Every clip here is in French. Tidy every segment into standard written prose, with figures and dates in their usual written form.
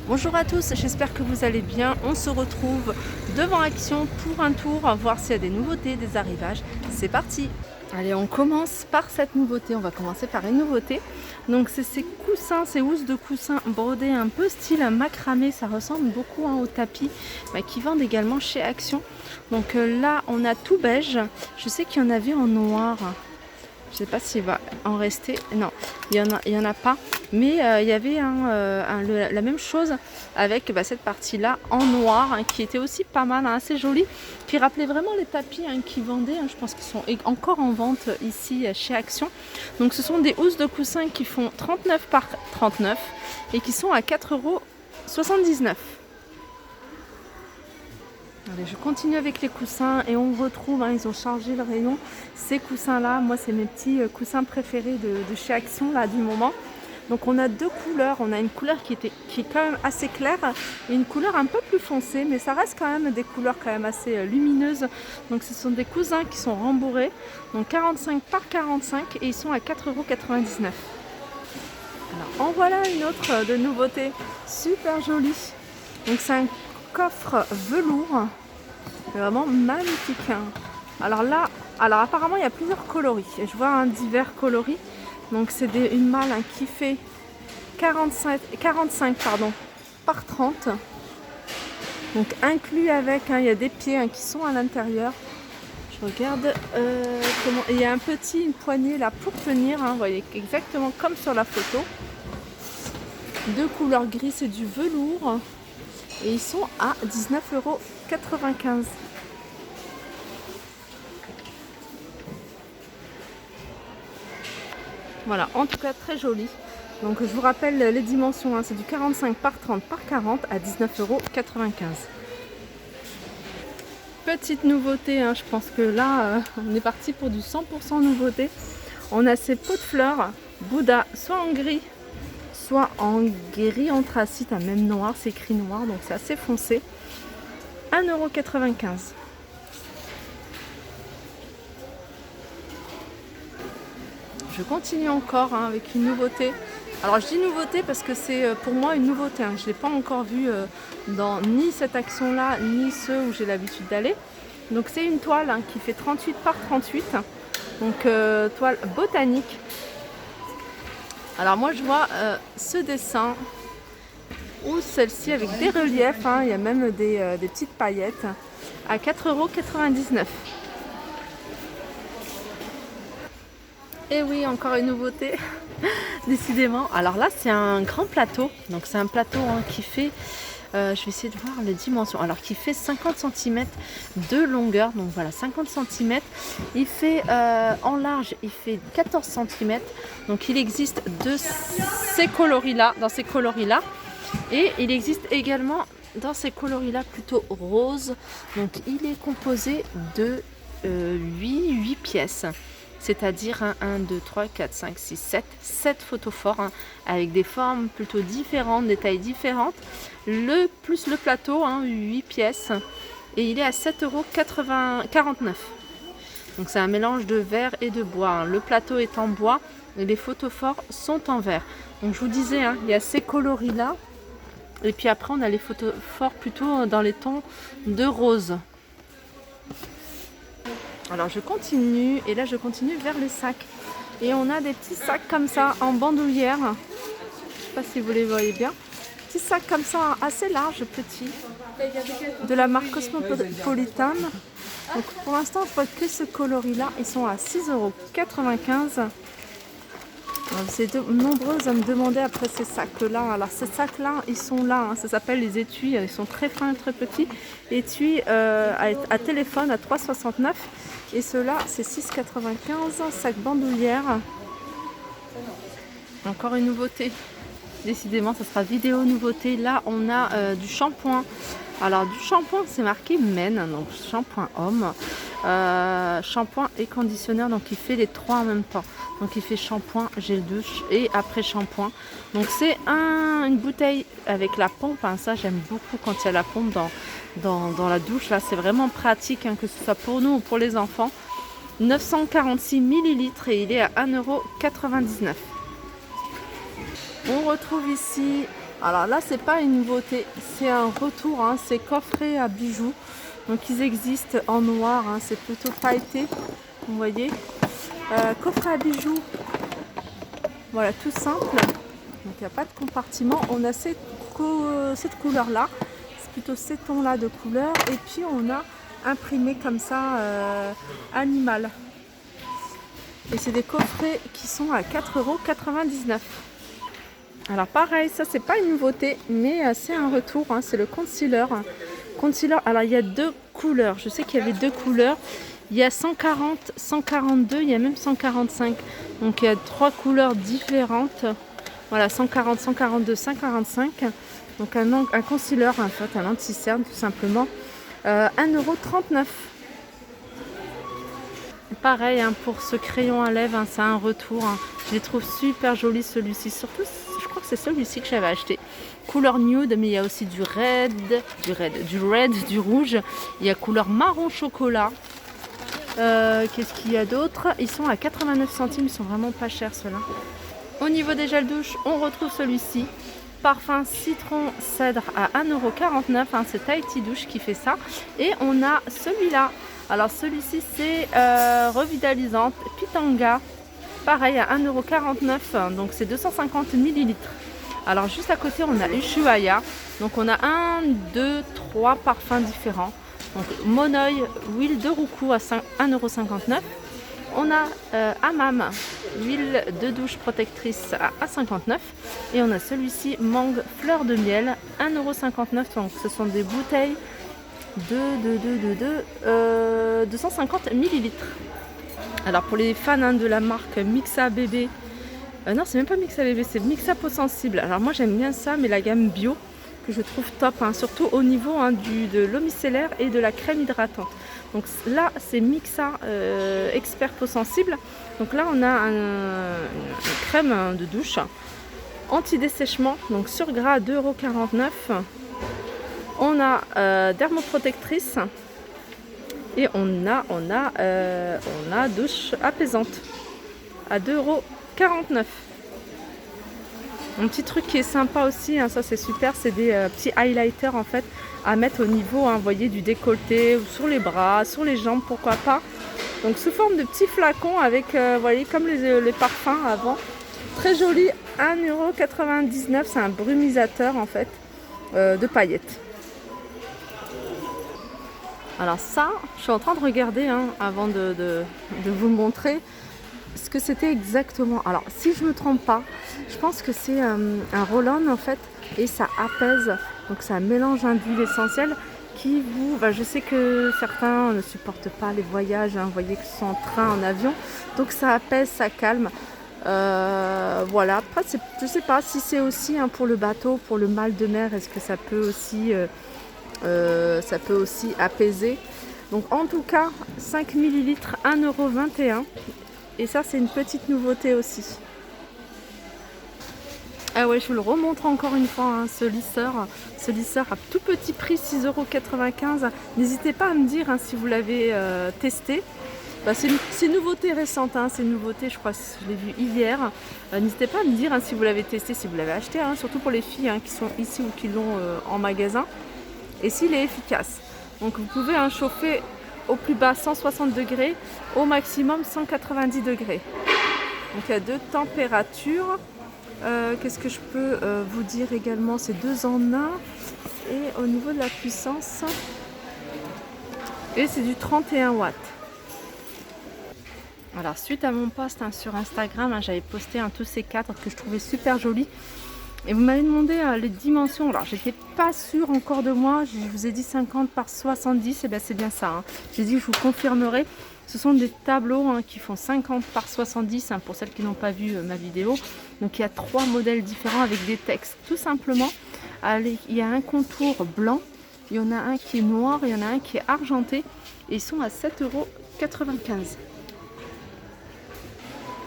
Bonjour à tous, j'espère que vous allez bien. On se retrouve devant Action pour un tour, voir s'il y a des nouveautés, des arrivages. C'est parti! Allez, on commence par cette nouveauté. On va commencer par une nouveauté. Donc c'est ces coussins, ces housses de coussins brodés un peu style macramé. Ça ressemble beaucoup au tapis, mais qui vendent également chez Action. Donc là, on a tout beige. Je sais qu'il y en avait en noir. Je ne sais pas s'il va en rester. Non, il y en a pas. Mais il y avait la même chose avec cette partie-là en noir, qui était aussi pas mal, assez jolie, qui rappelait vraiment les tapis qu'ils vendaient. Je pense qu'ils sont encore en vente ici chez Action. Donc ce sont des housses de coussins qui font 39 par 39 et qui sont à 4,79 €. Allez, je continue avec les coussins et on retrouve, ils ont chargé le rayon. Ces coussins-là, moi, c'est mes petits coussins préférés de chez Action là, du moment. Donc on a deux couleurs. On a une couleur qui est quand même assez claire et une couleur un peu plus foncée, mais ça reste quand même des couleurs quand même assez lumineuses. Donc ce sont des coussins qui sont rembourrés, donc 45 par 45 et ils sont à 4,99 €. Alors en voilà une autre de nouveauté, super jolie. Donc c'est un coffre velours, vraiment magnifique. Alors là, apparemment il y a plusieurs coloris. Je vois divers coloris. Donc c'est une malle qui fait 45 par 30. Donc inclus avec, il y a des pieds qui sont à l'intérieur. Je regarde comment. Il y a une poignée là pour tenir. Vous voyez exactement comme sur la photo. De couleur gris, c'est du velours. Et ils sont à 19,95 €. Voilà, en tout cas très joli. Donc je vous rappelle les dimensions, c'est du 45 par 30 par 40 à 19,95 €. Petite nouveauté, je pense que là on est parti pour du 100% nouveauté. On a ces pots de fleurs Bouddha, soit en gris, soit en gris anthracite, même noir, c'est écrit noir, donc c'est assez foncé. 1,95 €. Je continue encore avec une nouveauté. Alors je dis nouveauté parce que c'est pour moi une nouveauté. Je ne l'ai pas encore vue dans ni cette action-là, ni ceux où j'ai l'habitude d'aller. Donc c'est une toile qui fait 38 par 38. Donc toile botanique. Alors moi je vois ce dessin ou celle-ci avec des reliefs. Il y a même des petites paillettes à 4,99 €. Et oui, encore une nouveauté, décidément. Alors là, c'est un grand plateau. Donc c'est un plateau qui fait, je vais essayer de voir les dimensions. Alors qui fait 50 cm de longueur. Donc voilà, 50 cm. Il fait en large, il fait 14 cm. Donc il existe dans ces coloris-là. Et il existe également dans ces coloris-là plutôt rose. Donc il est composé de 8 pièces. C'est-à-dire 1, 2, 3, 4, 5, 6, 7 photophores avec des formes plutôt différentes, des tailles différentes. Plus le plateau, 8 pièces. Et il est à 7,49 €. Donc c'est un mélange de verre et de bois. Le plateau est en bois et les photophores sont en verre. Donc je vous disais, il y a ces coloris-là. Et puis après, on a les photophores plutôt dans les tons de rose. Alors je continue et là je continue vers les sacs et on a des petits sacs comme ça en bandoulière, je ne sais pas si vous les voyez bien, petits sacs comme ça assez larges, petits, de la marque Cosmopolitan. Donc pour l'instant je vois que ce coloris là, ils sont à 6,95 €. Vous êtes nombreuses à me demander après ces sacs là. Alors ces sacs là, ils sont là, ça s'appelle les étuis, ils sont très fins, très petits. Étuis à téléphone à 3,69 €. Et ceux-là, c'est 6,95 €, sac bandoulière. Encore une nouveauté. Décidément, ça sera vidéo nouveauté. Là, on a du shampoing. Alors, du shampoing, c'est marqué Men, donc shampoing homme. Shampoing et conditionneur, donc il fait les trois en même temps. Donc il fait shampoing, gel douche et après shampoing. Donc c'est une bouteille avec la pompe. Ça, j'aime beaucoup quand il y a la pompe dans la douche. Là, c'est vraiment pratique, que ce soit pour nous ou pour les enfants. 946 ml et il est à 1,99 €. On retrouve ici Alors là, c'est pas une nouveauté, c'est un retour, hein, c'est coffret à bijoux. Donc ils existent en noir, hein, c'est plutôt pailleté, vous voyez. Coffret à bijoux, voilà, tout simple. Donc il n'y a pas de compartiment. On a cette couleur-là, c'est plutôt ces tons-là de couleur. Et puis on a imprimé comme ça animal. Et c'est des coffrets qui sont à 4,99 €. Alors pareil, ça c'est pas une nouveauté, mais c'est un retour, hein, c'est le concealer. Concealer, alors il y a deux couleurs, je sais qu'il y avait deux couleurs. Il y a 140, 142, il y a même 145. Donc il y a trois couleurs différentes. Voilà, 140, 142, 145. Donc un concealer, en fait, un anti-cerne tout simplement. 1,39 €. Pareil, hein, pour ce crayon à lèvres, hein, c'est un retour. Hein. Je les trouve super jolis celui-ci. Surtout, je crois que c'est celui-ci que j'avais acheté. Couleur nude, mais il y a aussi du red, du rouge. Il y a couleur marron chocolat. Qu'est-ce qu'il y a d'autre? Ils sont à 89 centimes, ils sont vraiment pas chers ceux-là. Au niveau des gels douche, on retrouve celui-ci. Parfum citron cèdre à 1,49 €, hein, c'est Tahiti Douche qui fait ça. Et on a celui-là. Alors celui-ci c'est revitalisante Pitanga. Pareil à 1,49 €, donc c'est 250 ml. Alors juste à côté on a Ushuaïa. Donc on a 1, 2, 3 parfums différents. Donc Monoï, huile de roucou à 1,59 €. On a Hammam, huile de douche protectrice à 59. Et on a celui-ci, mangue fleur de miel, 1,59 €. Donc ce sont des bouteilles de 250 ml. Alors pour les fans, hein, de la marque Mixa Bébé, non c'est même pas Mixa Bébé, c'est Mixa Peau Sensible. Alors moi j'aime bien ça, mais la gamme bio que je trouve top, hein, surtout au niveau, hein, de l'eau micellaire et de la crème hydratante. Donc là c'est Mixa Expert Peau Sensible. Donc là on a une crème de douche anti-dessèchement, donc sur gras à 2,49 €. On a dermoprotectrice et on a douche apaisante à 2,49 €. Un petit truc qui est sympa aussi, hein, ça c'est super, c'est des petits highlighters en fait à mettre au niveau, hein, vous voyez, du décolleté, ou sur les bras, sur les jambes, pourquoi pas. Donc sous forme de petits flacons avec, vous voyez, comme les parfums avant. Très joli, 1,99 €, c'est un brumisateur en fait de paillettes. Alors ça, je suis en train de regarder, hein, avant de vous montrer ce que c'était exactement. Alors si je ne me trompe pas, je pense que c'est un roll-on en fait, et ça apaise. Donc c'est un mélange d'huile essentielle qui je sais que certains ne supportent pas les voyages, hein, vous voyez, que ce soit en train, en avion. Donc ça apaise, ça calme. Voilà, après je ne sais pas si c'est aussi, hein, pour le bateau, pour le mal de mer, est-ce que ça peut aussi apaiser. Donc en tout cas 5 ml, 1,21 €. Et ça c'est une petite nouveauté aussi. Ah ouais, je vous le remontre encore une fois, hein, ce lisseur à tout petit prix, 6,95 €. N'hésitez pas à me dire, hein, si vous l'avez testé. C'est une nouveauté récente, hein, c'est une nouveauté, je crois que je l'ai vu hier. N'hésitez pas à me dire, hein, si vous l'avez testé, si vous l'avez acheté, hein, surtout pour les filles, hein, qui sont ici ou qui l'ont en magasin. Et s'il est efficace. Donc vous pouvez, hein, chauffer au plus bas 160 degrés, au maximum 190 degrés. Donc il y a deux températures. Qu'est-ce que je peux vous dire également? C'est 2 en 1. Et au niveau de la puissance, et c'est du 31 watts. Alors suite à mon post, hein, sur Instagram, hein, j'avais posté, tous ces cadres que je trouvais super jolis. Et vous m'avez demandé les dimensions. Alors j'étais pas sûre encore de moi. Je vous ai dit 50 par 70. Et bien c'est bien ça, hein. J'ai dit que je vous confirmerai. Ce sont des tableaux, hein, qui font 50 par 70, hein, pour celles qui n'ont pas vu ma vidéo. Donc il y a 3 modèles différents avec des textes. Tout simplement, allez, il y a un contour blanc, il y en a un qui est noir, il y en a un qui est argenté. Et ils sont à 7,95 €.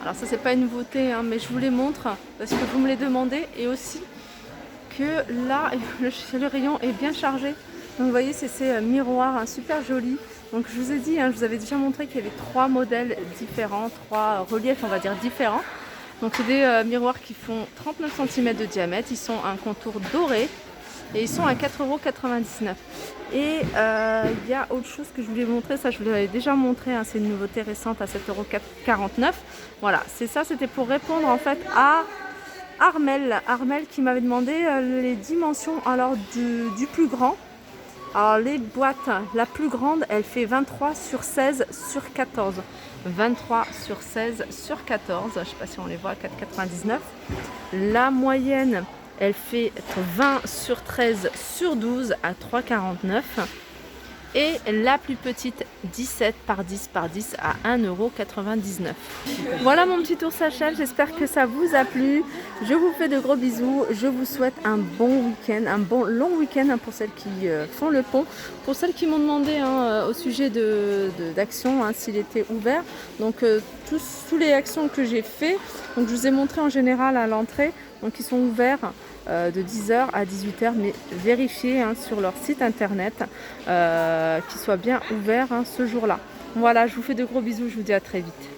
Alors ça c'est pas une nouveauté, hein, mais je vous les montre parce que vous me les demandez, et aussi que là le rayon est bien chargé. Donc vous voyez, c'est ces miroirs, hein, super jolis. Donc je vous ai dit, hein, je vous avais déjà montré qu'il y avait 3 modèles différents, 3 reliefs on va dire différents. Donc c'est des miroirs qui font 39 cm de diamètre, ils sont un contour doré et ils sont à 4,99 €. Et il y a autre chose que je voulais montrer, ça je vous l'avais déjà montré, hein, c'est une nouveauté récente à 7,49 €. Voilà, c'est ça, c'était pour répondre en fait à Armel qui m'avait demandé les dimensions alors du plus grand. Alors les boîtes, la plus grande, elle fait 23 sur 16 sur 14. 23 sur 16 sur 14, je ne sais pas si on les voit, 4,99. La moyenne, elle fait 20 sur 13 sur 12 à 3,49. Et la plus petite, 17 par 10 par 10 à 1,99 €. Voilà, mon petit tour s'achève, j'espère que ça vous a plu. Je vous fais de gros bisous, je vous souhaite un bon week-end, un bon long week-end pour celles qui font le pont. Pour celles qui m'ont demandé au sujet d'actions, s'il était ouvert. Donc tous les actions que j'ai fait, donc je vous ai montré en général à l'entrée, donc ils sont ouverts de 10h à 18h, mais vérifiez sur leur site internet qu'ils soient bien ouverts ce jour-là. Voilà, je vous fais de gros bisous, je vous dis à très vite.